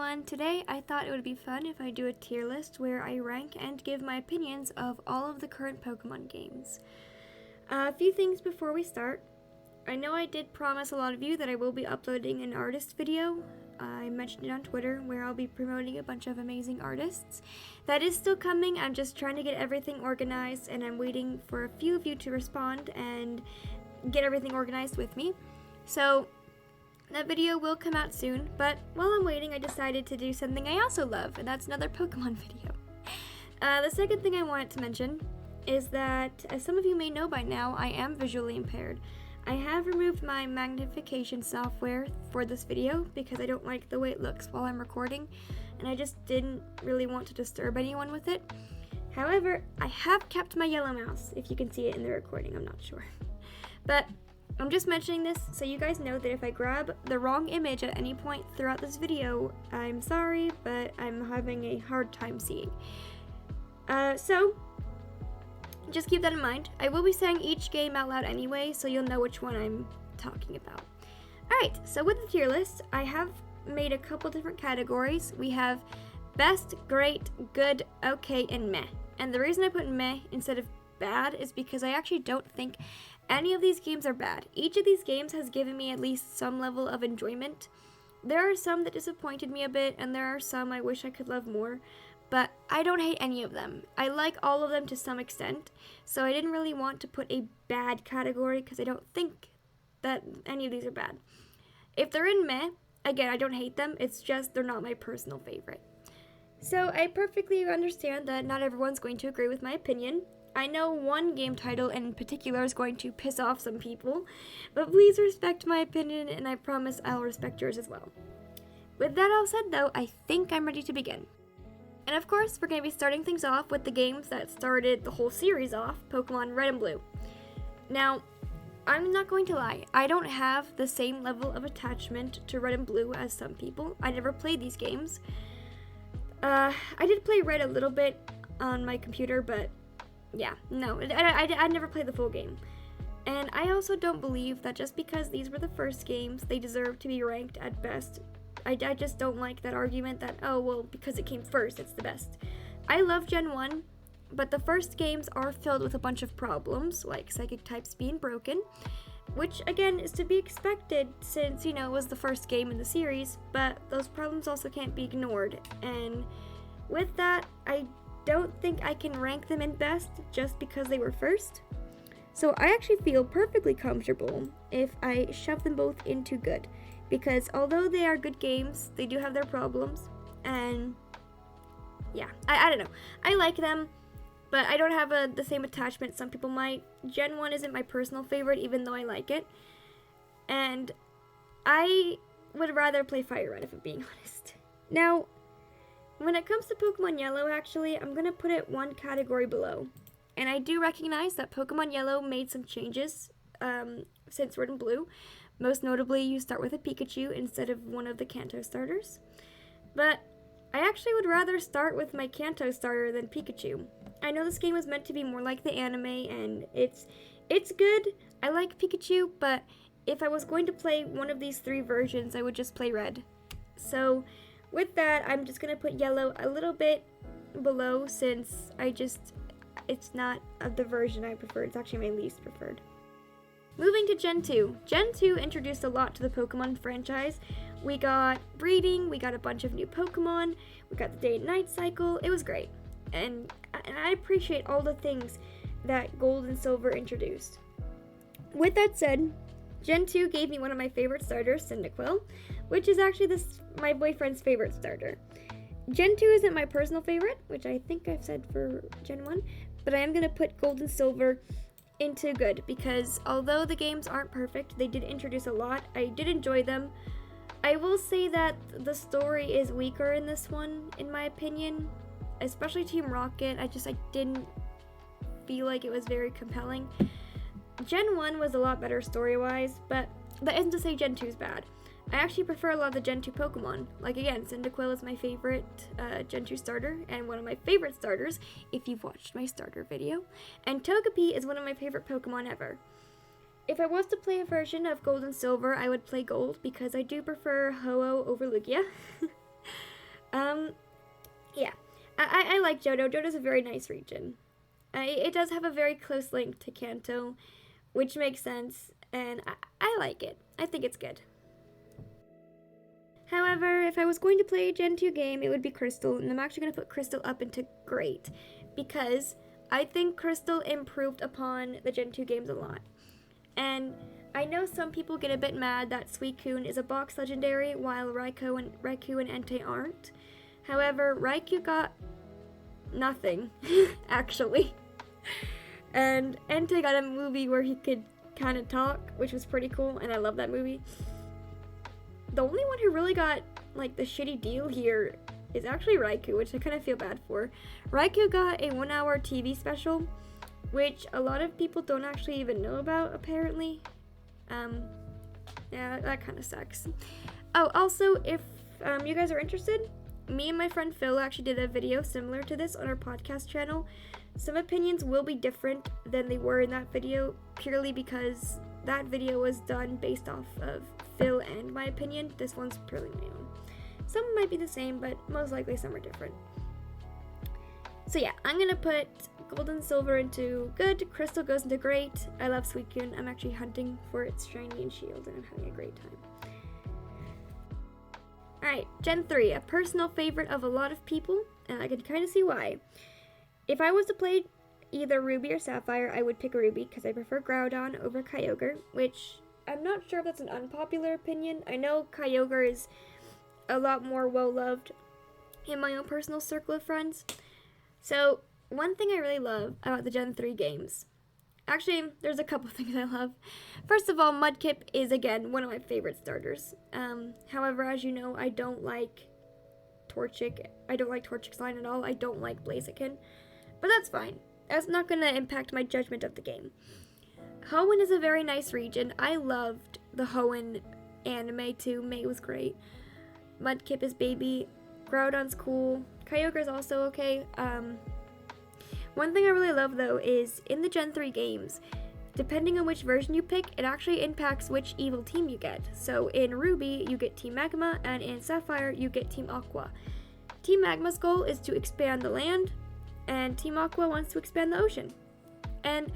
everyone! Today I thought it would be fun if I do a tier list where I rank and give my opinions of all of the current Pokemon games. A few things before we start. I know I did promise a lot of you that I will be uploading an artist video. I mentioned it on Twitter where I'll be promoting a bunch of amazing artists. That is still coming. I'm just trying to get everything organized and I'm waiting for a few of you to respond and get everything organized with me. So that video will come out soon, but while I'm waiting, I decided to do something I also love, and that's another Pokemon video. The second thing I wanted to mention is that, as some of you may know by now, I am visually impaired. I have removed my magnification software for this video because I don't like the way it looks while I'm recording, and I just didn't really want to disturb anyone with it. However, I have kept my yellow mouse, if you can see it in the recording, I'm not sure. But I'm just mentioning this so you guys know that if I grab the wrong image at any point throughout this video, I'm sorry, but I'm having a hard time seeing. So, just keep that in mind. I will be saying each game out loud anyway, so you'll know which one I'm talking about. Alright, so with the tier list, I have made a couple different categories. We have best, great, good, okay, and meh. And the reason I put meh instead of bad is because I actually don't think any of these games are bad. Each of these games has given me at least some level of enjoyment. There are some that disappointed me a bit, and there are some I wish I could love more, but I don't hate any of them. I like all of them to some extent, so I didn't really want to put a bad category because I don't think that any of these are bad. If they're in meh, again, I don't hate them, it's just they're not my personal favorite. So I perfectly understand that not everyone's going to agree with my opinion. I know one game title in particular is going to piss off some people, but please respect my opinion and I promise I'll respect yours as well. With that all said though, I think I'm ready to begin. And of course, we're going to be starting things off with the games that started the whole series off, Pokemon Red and Blue. Now, I'm not going to lie, I don't have the same level of attachment to Red and Blue as some people. I never played these games. I did play Red a little bit on my computer, but yeah, no, I never played the full game. And I also don't believe that just because these were the first games, they deserve to be ranked at best. I just don't like that argument that, oh, well, because it came first, it's the best. I love Gen 1, but the first games are filled with a bunch of problems, like psychic types being broken, which, again, is to be expected since, you know, it was the first game in the series, but those problems also can't be ignored. And with that, I don't think I can rank them in best just because they were first. So I actually feel perfectly comfortable if I shove them both into good, because although they are good games, they do have their problems, and yeah, I don't know. I like them, but I don't have the same attachment some people might. Gen 1 isn't my personal favorite, even though I like it, and I would rather play FireRed if I'm being honest. Now, when it comes to Pokemon Yellow, actually, I'm going to put it one category below. And I do recognize that Pokemon Yellow made some changes since Red and Blue. Most notably, you start with a Pikachu instead of one of the Kanto starters. But I actually would rather start with my Kanto starter than Pikachu. I know this game was meant to be more like the anime, and it's good. I like Pikachu, but if I was going to play one of these three versions, I would just play Red. So with that, I'm just going to put Yellow a little bit below since it's not the version I prefer. It's actually my least preferred. Moving to Gen 2. Gen 2 introduced a lot to the Pokemon franchise. We got breeding, we got a bunch of new Pokemon, we got the day and night cycle. It was great. And I appreciate all the things that Gold and Silver introduced. With that said, Gen 2 gave me one of my favorite starters, Cyndaquil, which is actually my boyfriend's favorite starter. Gen 2 isn't my personal favorite, which I think I've said for Gen 1, but I am going to put Gold and Silver into good, because although the games aren't perfect, they did introduce a lot. I did enjoy them. I will say that the story is weaker in this one, in my opinion, especially Team Rocket. I didn't feel like it was very compelling. Gen 1 was a lot better story-wise, but that isn't to say Gen 2 is bad. I actually prefer a lot of the Gen 2 Pokemon. Like, again, Cyndaquil is my favorite Gen 2 starter, and one of my favorite starters, if you've watched my starter video. And Togepi is one of my favorite Pokemon ever. If I was to play a version of Gold and Silver, I would play Gold, because I do prefer Ho-Oh over Lugia. Yeah. I like Johto. Johto's a very nice region. It does have a very close link to Kanto, which makes sense, and I like it. I think it's good. However, if I was going to play a Gen 2 game, it would be Crystal, and I'm actually going to put Crystal up into Great, because I think Crystal improved upon the Gen 2 games a lot. And I know some people get a bit mad that Suicune is a box legendary, while Raikou and Entei aren't. However, Raikou got nothing, actually. And Entei got a movie where he could kind of talk, which was pretty cool, and I love that movie. The only one who really got, like, the shitty deal here is actually Raikou, which I kind of feel bad for. Raikou got a 1-hour TV special, which a lot of people don't actually even know about, apparently. Yeah, that kind of sucks. Oh, also, if you guys are interested, me and my friend Phil actually did a video similar to this on our podcast channel. Some opinions will be different than they were in that video, purely because that video was done based off of Phil and my opinion. This one's purely my own. Some might be the same, but most likely some are different. So yeah, I'm gonna put Gold and Silver into good, Crystal goes into great. I love Suicune. I'm actually hunting for its shiny and shield, and I'm having a great time. Alright, Gen 3, a personal favorite of a lot of people, and I can kind of see why. If I was to play either Ruby or Sapphire, I would pick Ruby because I prefer Groudon over Kyogre, which I'm not sure if that's an unpopular opinion. I know Kyogre is a lot more well-loved in my own personal circle of friends. So, one thing I really love about the Gen 3 games, actually, there's a couple things I love. First of all, Mudkip is, again, one of my favorite starters. However, as you know, I don't like Torchic. I don't like Torchic's line at all. I don't like Blaziken. But that's fine. That's not going to impact my judgment of the game. Hoenn is a very nice region. I loved the Hoenn anime too. May was great. Mudkip is baby. Groudon's cool. Kyogre's also okay. One thing I really love though is in the Gen 3 games, depending on which version you pick, it actually impacts which evil team you get. So in Ruby, you get Team Magma, and in Sapphire, you get Team Aqua. Team Magma's goal is to expand the land, and Team Aqua wants to expand the ocean. And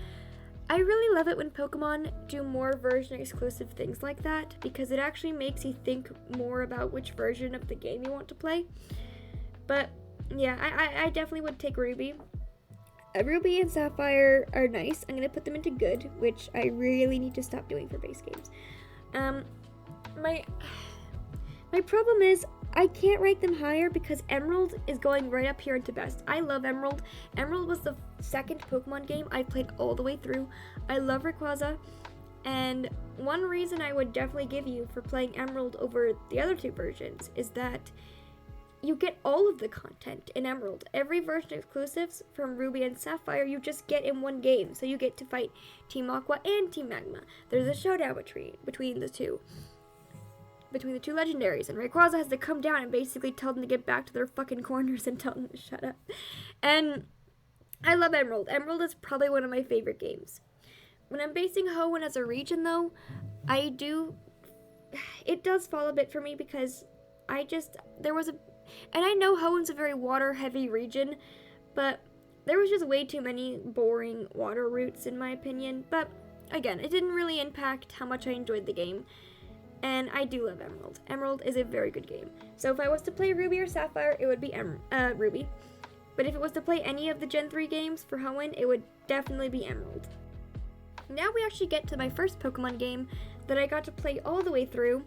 I really love it when Pokemon do more version exclusive things like that, because it actually makes you think more about which version of the game you want to play. But yeah, I definitely would take Ruby. Ruby and Sapphire are nice. I'm going to put them into good, which I really need to stop doing for base games. My problem is I can't rank them higher because Emerald is going right up here into best. I love Emerald. Emerald was the second Pokemon game I played all the way through. I love Rayquaza, and one reason I would definitely give you for playing Emerald over the other two versions is that you get all of the content in Emerald. Every version exclusives from Ruby and Sapphire you just get in one game. So you get to fight Team Aqua and Team Magma. There's a showdown between the two legendaries, and Rayquaza has to come down and basically tell them to get back to their fucking corners and tell them to shut up. And I love Emerald. Emerald is probably one of my favorite games. When I'm basing Hoenn as a region though, it does fall a bit for me because and I know Hoenn's a very water-heavy region, but there was just way too many boring water routes in my opinion. But again, it didn't really impact how much I enjoyed the game, and I do love Emerald. Emerald is a very good game. So if I was to play Ruby or Sapphire, it would be Ruby. But if it was to play any of the Gen 3 games for Hoenn, it would definitely be Emerald. Now we actually get to my first Pokemon game that I got to play all the way through,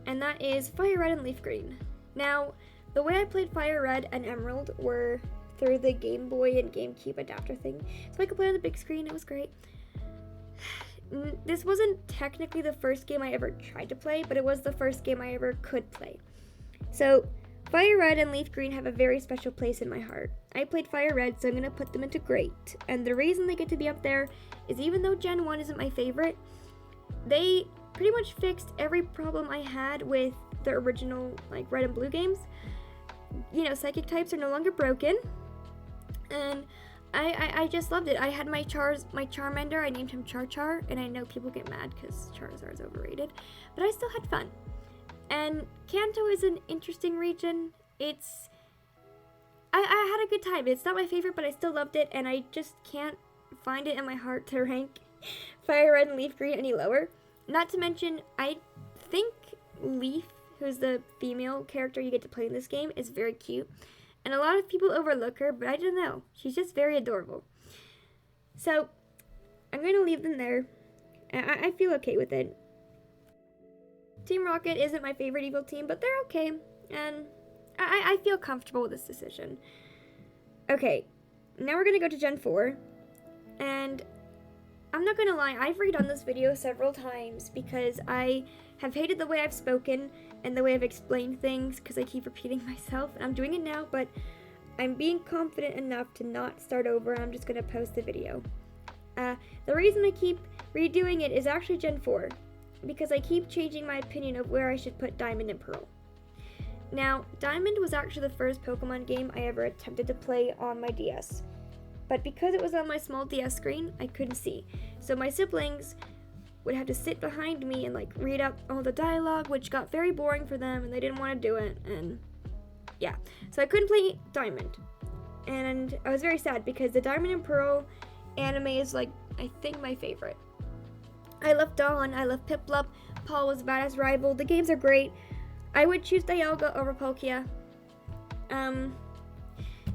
and that is FireRed and LeafGreen. Now, the way I played FireRed and Emerald were through the Game Boy and GameCube adapter thing, so I could play on the big screen. It was great. This wasn't technically the first game I ever tried to play, but it was the first game I ever could play. So, FireRed and LeafGreen have a very special place in my heart. I played FireRed, so I'm going to put them into great. And the reason they get to be up there is even though Gen 1 isn't my favorite, they pretty much fixed every problem I had with the original Red and Blue games. You know, psychic types are no longer broken, and I just loved it. I had my Charmander, I named him Char, and I know people get mad because Charizard's overrated, but I still had fun. And Kanto is an interesting region. I had a good time. It's not my favorite, but I still loved it, and I just can't find it in my heart to rank FireRed and LeafGreen any lower. Not to mention, I think Leaf, who's the female character you get to play in this game, is very cute. And a lot of people overlook her, but I don't know. She's just very adorable. So, I'm going to leave them there. I feel okay with it. Team Rocket isn't my favorite Evil team, but they're okay. And I feel comfortable with this decision. Okay, now we're going to go to Gen 4. And I'm not going to lie, I've redone this video several times because I have hated the way I've spoken and the way I've explained things because I keep repeating myself. And I'm doing it now, but I'm being confident enough to not start over, and I'm just going to post the video. The reason I keep redoing it is actually Gen 4, because I keep changing my opinion of where I should put Diamond and Pearl. Now, Diamond was actually the first Pokemon game I ever attempted to play on my DS. But because it was on my small DS screen, I couldn't see. So my siblings would have to sit behind me and read up all the dialogue, which got very boring for them, and they didn't want to do it, and yeah. So I couldn't play Diamond. And I was very sad because the Diamond and Pearl anime is I think my favorite. I love Dawn, I love Piplup, Paul was a badass rival, the games are great. I would choose Dialga over Palkia.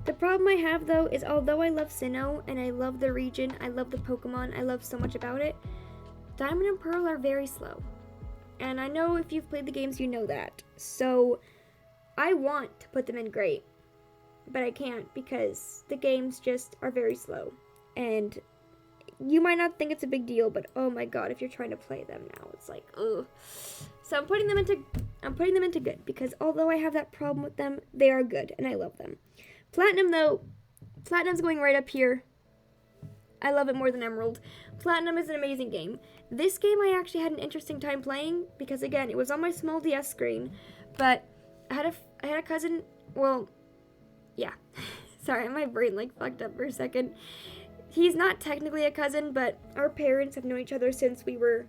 The problem I have though is although I love Sinnoh and I love the region, I love the Pokemon, I love so much about it, Diamond and Pearl are very slow. And I know if you've played the games you know that. So I want to put them in great, but I can't because the games just are very slow. And you might not think it's a big deal, but oh my god, if you're trying to play them now, it's ugh. So I'm putting them into good because although I have that problem with them, they are good and I love them. Platinum though, Platinum's going right up here. I love it more than Emerald. Platinum is an amazing game. This game I actually had an interesting time playing because again, it was on my small DS screen, but I had a cousin, well, yeah. Sorry, my brain fucked up for a second. He's not technically a cousin, but our parents have known each other since we were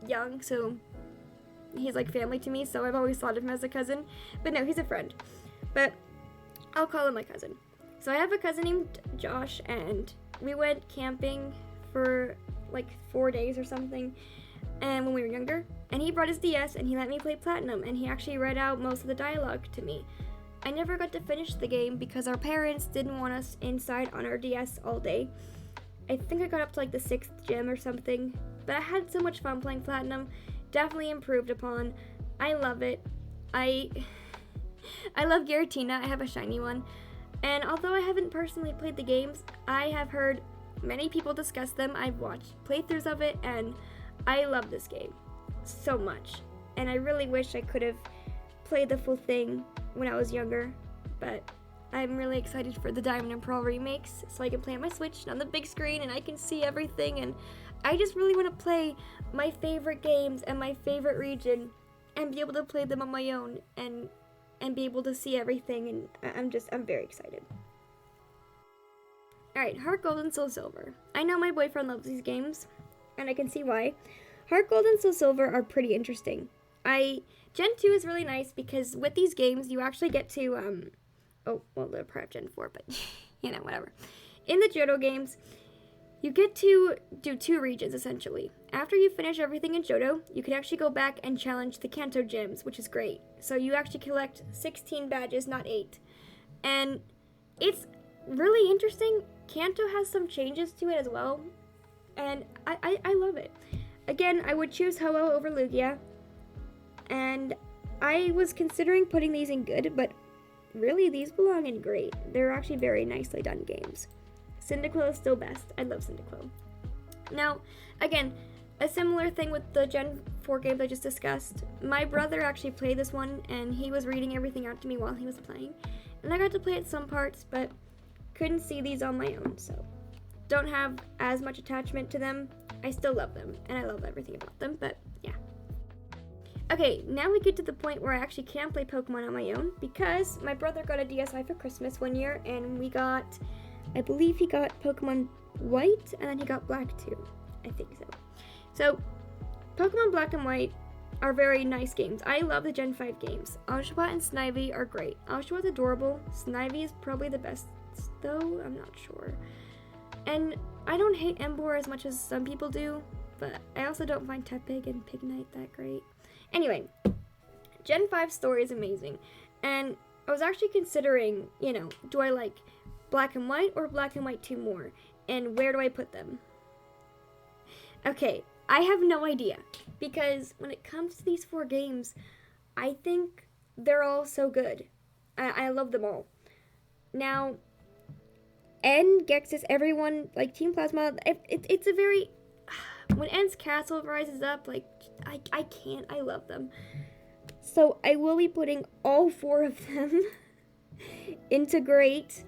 young, so he's family to me, so I've always thought of him as a cousin. But no, he's a friend. But I'll call him my cousin. So I have a cousin named Josh, and we went camping for 4 days or something, and when we were younger, and he brought his DS, and he let me play Platinum, and he actually read out most of the dialogue to me. I never got to finish the game because our parents didn't want us inside on our DS all day. I think I got up to the 6th gym or something, but I had so much fun playing Platinum. Definitely improved upon. I love it. I love Giratina. I have a shiny one. And although I haven't personally played the games, I have heard many people discuss them. I've watched playthroughs of it, and I love this game so much. And I really wish I could have played the full thing when I was younger, but I'm really excited for the Diamond and Pearl remakes so I can play on my Switch on the big screen and I can see everything, and I just really want to play my favorite games and my favorite region and be able to play them on my own and be able to see everything, and I'm very excited. Alright, HeartGold and SoulSilver. I know my boyfriend loves these games, and I can see why. HeartGold and SoulSilver are pretty interesting. Gen 2 is really nice because with these games you actually get to, they're part of Gen 4, but, whatever. In the Johto games, you get to do 2 regions, essentially. After you finish everything in Johto, you can actually go back and challenge the Kanto gyms, which is great. So you actually collect 16 badges, not 8. And it's really interesting. Kanto has some changes to it as well, and I love it. Again, I would choose Ho-Oh over Lugia, and I was considering putting these in good, but really, these belong in great. They're actually very nicely done games. Cyndaquil is still best. I love Cyndaquil. Now, again, a similar thing with the Gen 4 games I just discussed. My brother actually played this one, and he was reading everything out to me while he was playing. And I got to play it some parts, but couldn't see these on my own, so don't have as much attachment to them. I still love them, and I love everything about them, but yeah. Okay, now we get to the point where I actually can play Pokemon on my own, because my brother got a DSi for Christmas one year, and I believe he got Pokemon White, and then he got Black too. I think so. So, Pokemon Black and White, are very nice games. I love the Gen 5 games. Oshawott and Snivy are great. Oshawott's adorable. Snivy is probably the best, though. I'm not sure. And I don't hate Emboar as much as some people do, but I also don't find Tepig and Pignite that great. Anyway, Gen 5 story is amazing. And I was actually considering, do I like Black and White or Black and White 2 more? And where do I put them? Okay, I have no idea. Because when it comes to these 4 games, I think they're all so good. I love them all. Now, N, Gexus, everyone, like Team Plasma, it's a very... When N's Castle rises up, like, I can't. I love them. So I will be putting all 4 of them into great.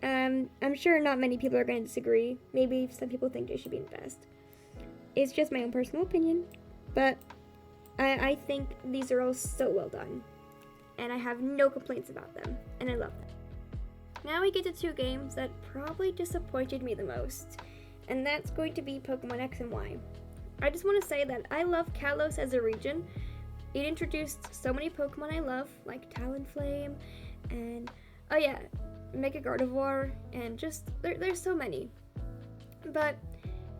I'm sure not many people are going to disagree. Maybe some people think they should be in best. It's just my own personal opinion. But I think these are all so well done. And I have no complaints about them. And I love them. Now we get to 2 games that probably disappointed me the most. And that's going to be Pokemon X and Y. I just want to say that I love Kalos as a region. It introduced so many Pokemon I love, like Talonflame, and, oh yeah, Mega Gardevoir, and just, there's so many. But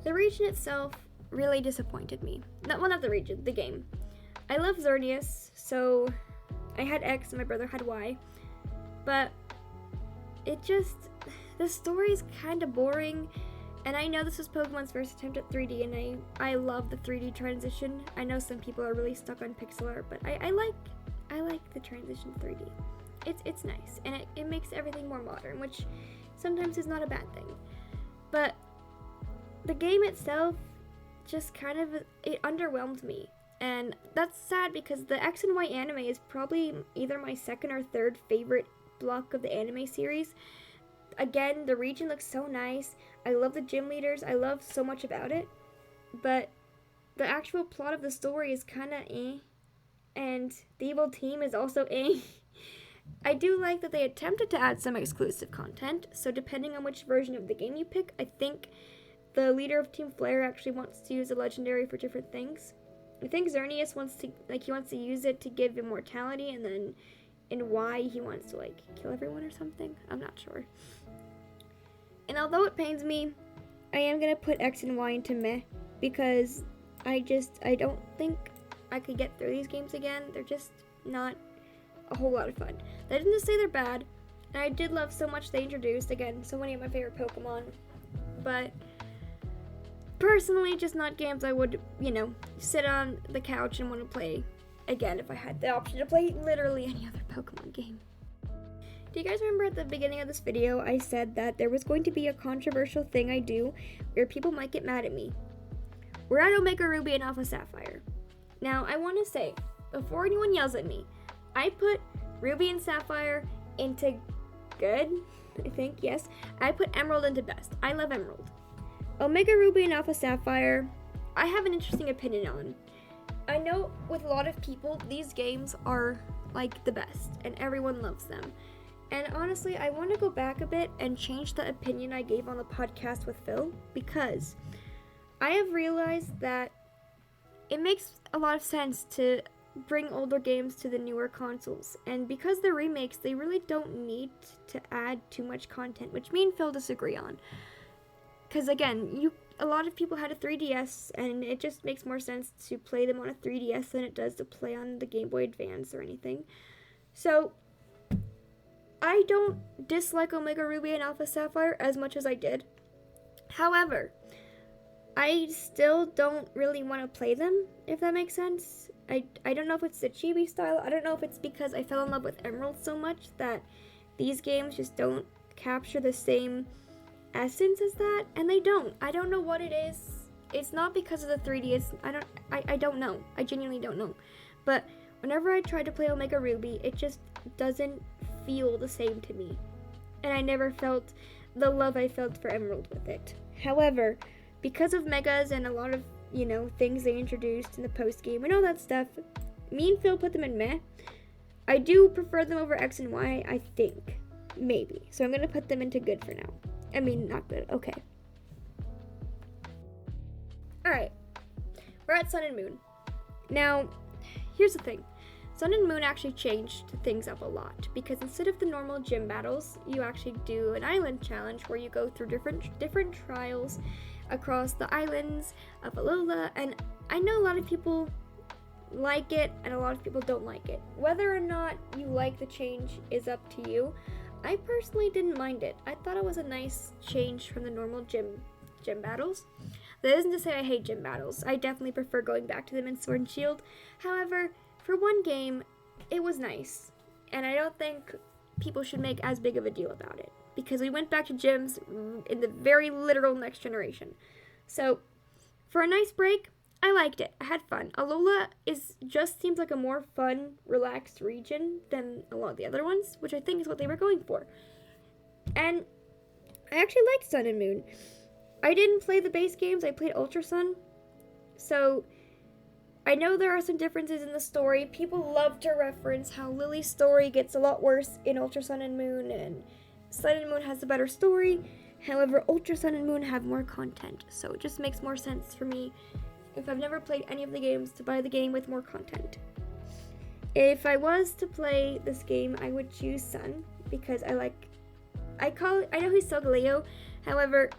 the region itself really disappointed me. Not the region, the game. I love Xerneas, so I had X and my brother had Y. But it just, the story's kind of boring. And I know this was Pokemon's first attempt at 3D, and I love the 3D transition. I know some people are really stuck on pixel art, but I like the transition to 3D. It's nice, and it makes everything more modern, which sometimes is not a bad thing. But the game itself just kind of, it underwhelmed me. And that's sad because the X and Y anime is probably either my second or third favorite block of the anime series. Again, the region looks so nice. I love the gym leaders. I love so much about it. But the actual plot of the story is kind of eh. And the evil team is also eh. I do like that they attempted to add some exclusive content. So depending on which version of the game you pick, I think the leader of Team Flare actually wants to use a legendary for different things. I think Xerneas wants to use it to give immortality, and then in Y he wants to kill everyone or something. I'm not sure. And although it pains me, I am going to put X and Y into meh, because I don't think I could get through these games again. They're just not a whole lot of fun. That isn't to say they're bad, and I did love so much they introduced, again, so many of my favorite Pokemon, but personally, just not games I would, sit on the couch and want to play again if I had the option to play literally any other Pokemon game. Do you guys remember at the beginning of this video, I said that there was going to be a controversial thing I do where people might get mad at me? We're at Omega Ruby and Alpha Sapphire. Now, I want to say, before anyone yells at me, I put Ruby and Sapphire into good, I think, yes. I put Emerald into best. I love Emerald. Omega Ruby and Alpha Sapphire, I have an interesting opinion on. I know with a lot of people, these games are the best, and everyone loves them. And honestly, I want to go back a bit and change the opinion I gave on the podcast with Phil, because I have realized that it makes a lot of sense to bring older games to the newer consoles. And because they're remakes, they really don't need to add too much content, which me and Phil disagree on. Because again, a lot of people had a 3DS, and it just makes more sense to play them on a 3DS than it does to play on the Game Boy Advance or anything. So I don't dislike Omega Ruby and Alpha Sapphire as much as I did. However, I still don't really want to play them, if that makes sense. I don't know if it's the chibi style. I don't know if it's because I fell in love with Emerald so much that these games just don't capture the same essence as that, and they don't. I don't know what it is. It's not because of the 3D. I don't know. I genuinely don't know. But whenever I try to play Omega Ruby, it just doesn't feel the same to me. And I never felt the love I felt for Emerald with it. However, because of Megas and a lot of, things they introduced in the post-game and all that stuff, me and Phil put them in meh. I do prefer them over X and Y, I think. Maybe. So I'm going to put them into good for now. I mean, not good. Okay. Alright. We're at Sun and Moon. Now, here's the thing. Sun and Moon actually changed things up a lot, because instead of the normal gym battles, you actually do an island challenge where you go through different trials across the islands of Alola, and I know a lot of people like it and a lot of people don't like it. Whether or not you like the change is up to you. I personally didn't mind it. I thought it was a nice change from the normal gym battles. That isn't to say I hate gym battles. I definitely prefer going back to them in Sword and Shield. However, for one game, it was nice, and I don't think people should make as big of a deal about it, because we went back to gyms in the very literal next generation. So, for a nice break, I liked it. I had fun. Alola just seems like a more fun, relaxed region than a lot of the other ones, which I think is what they were going for. And I actually liked Sun and Moon. I didn't play the base games, I played Ultra Sun, so I know there are some differences in the story. People love to reference how Lily's story gets a lot worse in Ultra Sun and Moon, and Sun and Moon has a better story. However, Ultra Sun and Moon have more content, so it just makes more sense for me, if I've never played any of the games, to buy the game with more content. If I was to play this game, I would choose Sun, because I know he's Solgaleo, however,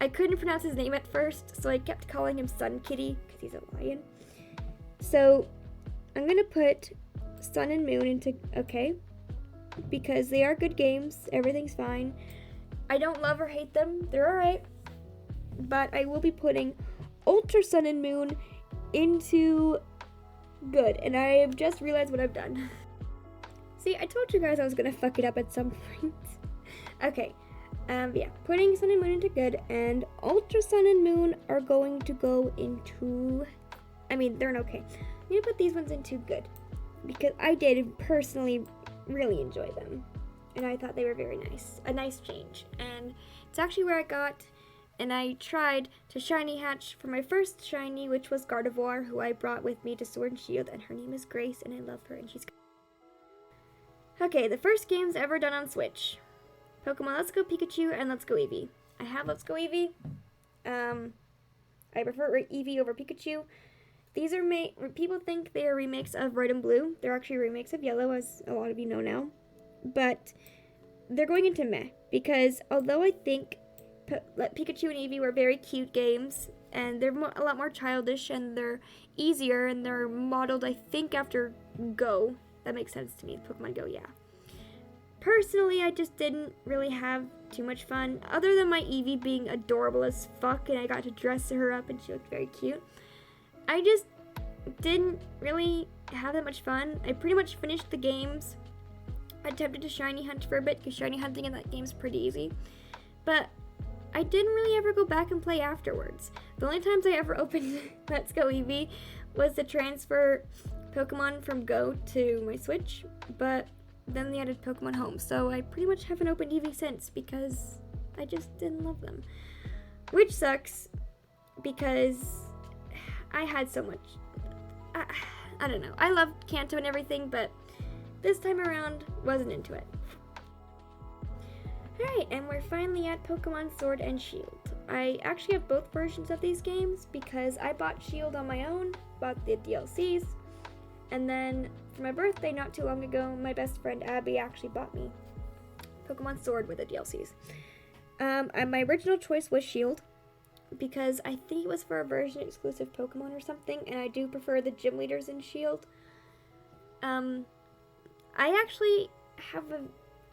I couldn't pronounce his name at first, so I kept calling him Sun Kitty, because he's a lion. So, I'm going to put Sun and Moon into okay, because they are good games, everything's fine. I don't love or hate them, they're alright, but I will be putting Ultra Sun and Moon into good, and I have just realized what I've done. See, I told you guys I was going to fuck it up at some point. Okay, yeah, putting Sun and Moon into good, and Ultra Sun and Moon are going to go into, they're an okay. I'm going to put these ones into good, because I did personally really enjoy them, and I thought they were very nice, a nice change, and it's actually where I got, and I tried to shiny hatch for my first shiny, which was Gardevoir, who I brought with me to Sword and Shield, and her name is Grace, and I love her, and she's okay, the first games ever done on Switch. Pokemon Let's Go Pikachu and Let's Go Eevee. I have Let's Go Eevee. I prefer Eevee over Pikachu. These are people think they are remakes of Red and Blue. They're actually remakes of Yellow, as a lot of you know now. But they're going into meh, because although I think Pikachu and Eevee were very cute games, and they're a lot more childish, and they're easier, and they're modeled, I think, after Go. That makes sense to me, Pokemon Go, yeah. Personally, I just didn't really have too much fun, other than my Eevee being adorable as fuck, and I got to dress her up, and she looked very cute. I just didn't really have that much fun. I pretty much finished the games. I attempted to shiny hunt for a bit, because shiny hunting in that game is pretty easy. But I didn't really ever go back and play afterwards. The only times I ever opened Let's Go Eevee was to transfer Pokemon from Go to my Switch, but then they added Pokemon Home, so I pretty much haven't opened Eevee since, because I just didn't love them. Which sucks, because I had so much, I don't know. I loved Kanto and everything, but this time around, wasn't into it. Alright, and we're finally at Pokemon Sword and Shield. I actually have both versions of these games, because I bought Shield on my own, bought the DLCs, and then for my birthday not too long ago, my best friend Abby actually bought me Pokemon Sword with the DLCs. My original choice was Shield, because I think it was for a version exclusive Pokemon or something, and I do prefer the gym leaders in Shield. I actually have a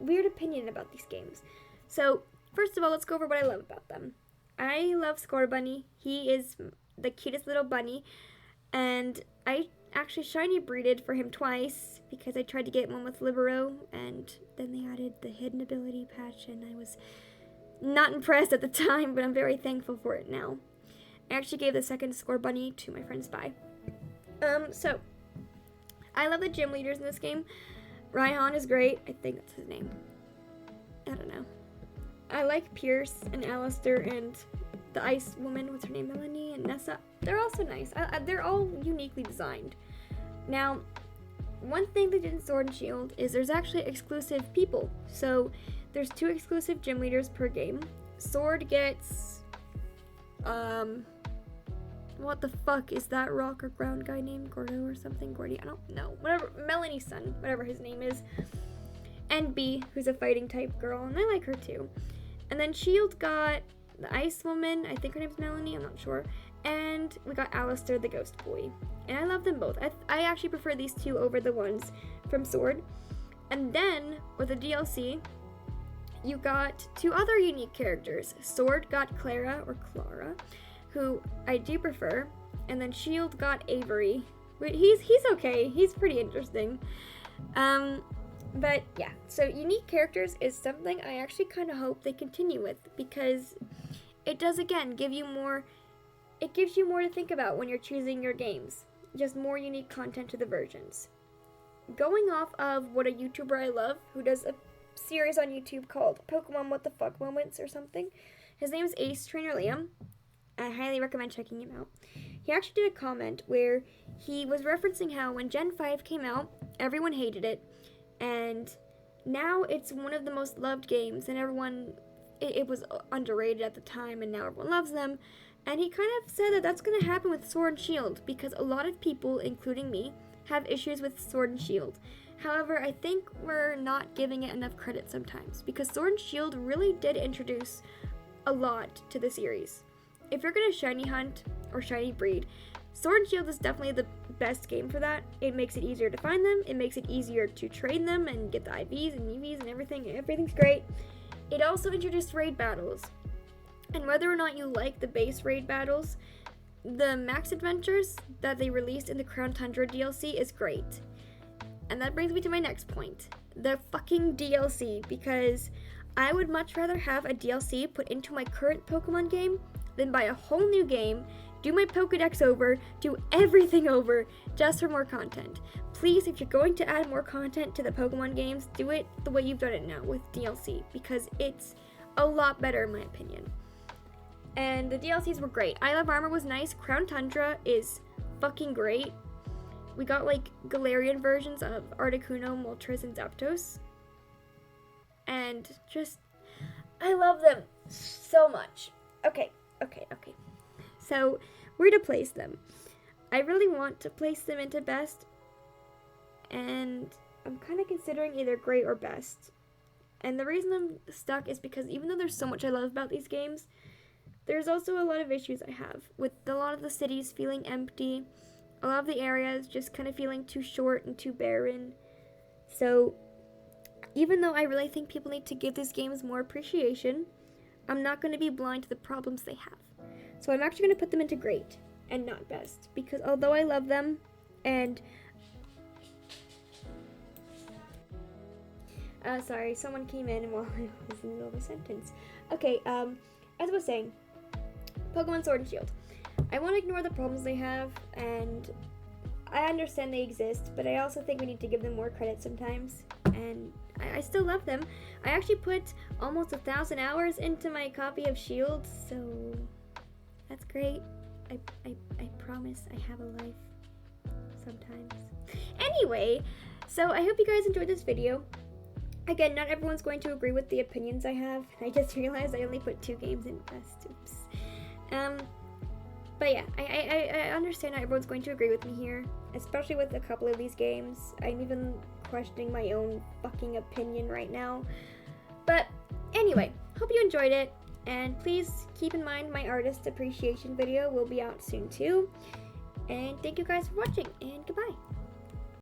weird opinion about these games. So, first of all, let's go over what I love about them. I love Scorbunny. He is the cutest little bunny, and I actually shiny breeded for him twice, because I tried to get one with Libero, and then they added the hidden ability patch, and I was not impressed at the time, but I'm very thankful for it now. I actually gave the second Scorbunny to my friend Spy. So, I love the gym leaders in this game. Raihan is great. I think that's his name. I don't know. I like Pierce and Alistair and the Ice Woman, what's her name, Melanie, and Nessa. They're also nice. They're all uniquely designed. Now, one thing they did in Sword and Shield is there's actually exclusive people. So, there's 2 exclusive gym leaders per game. Sword gets, what the fuck is that rock or ground guy named? Gordo or something? Gordy? I don't know. Whatever. Melanie's son, whatever his name is. And Bee, who's a fighting type girl, and I like her too. And then Shield got the Ice Woman, I think her name's Melanie, I'm not sure. And we got Alistair, the Ghost Boy. And I love them both. I actually prefer these two over the ones from Sword. And then, with the DLC, you got two other unique characters. Sword got Clara, who I do prefer. And then Shield got Avery. He's okay. He's pretty interesting. But yeah, so unique characters is something I actually kind of hope they continue with, because it does, again, give you more, it gives you more to think about when you're choosing your games. Just more unique content to the versions. Going off of what a YouTuber I love, who does a series on YouTube called Pokemon What the Fuck Moments or something. His name is Ace Trainer Liam. I highly recommend checking him out. He actually did a comment where he was referencing how when Gen 5 came out, everyone hated it. And now it's one of the most loved games, and everyone, it was underrated at the time, and now everyone loves them. And he kind of said that that's going to happen with Sword and Shield, because a lot of people, including me, have issues with Sword and Shield. However, I think we're not giving it enough credit sometimes, because Sword and Shield really did introduce a lot to the series. If you're going to shiny hunt or shiny breed, Sword and Shield is definitely the best game for that. It makes it easier to find them, it makes it easier to train them and get the IVs and EVs and everything's great. It also introduced raid battles. And whether or not you like the base raid battles, the Max Adventures that they released in the Crown Tundra DLC is great. And that brings me to my next point. The fucking DLC, because I would much rather have a DLC put into my current Pokemon game than buy a whole new game, do my Pokedex over, do everything over, just for more content. Please, if you're going to add more content to the Pokemon games, do it the way you've done it now with DLC, because it's a lot better in my opinion. And the DLCs were great. Isle of Armor was nice. Crown Tundra is fucking great. We got like Galarian versions of Articuno, Moltres, and Zapdos. And just, I love them so much. Okay. So, where to place them? I really want to place them into best, and I'm kind of considering either great or best. And the reason I'm stuck is because even though there's so much I love about these games, there's also a lot of issues I have with a lot of the cities feeling empty, a lot of the areas just kind of feeling too short and too barren. So, even though I really think people need to give these games more appreciation, I'm not going to be blind to the problems they have. So I'm actually going to put them into great and not best, because although I love them, and sorry, someone came in while I was in the middle of a sentence. Okay, as I was saying, Pokemon Sword and Shield. I won't ignore the problems they have, and I understand they exist, but I also think we need to give them more credit sometimes, and I still love them. I actually put almost 1,000 hours into my copy of Shield, so that's great. I promise I have a life sometimes. Anyway, so I hope you guys enjoyed this video. Again, not everyone's going to agree with the opinions I have. I just realized I only put 2 games in best. Oops. But yeah, I understand not everyone's going to agree with me here, especially with a couple of these games. I'm even questioning my own fucking opinion right now. But anyway, hope you enjoyed it, and please keep in mind my artist appreciation video will be out soon too. And thank you guys for watching, and goodbye.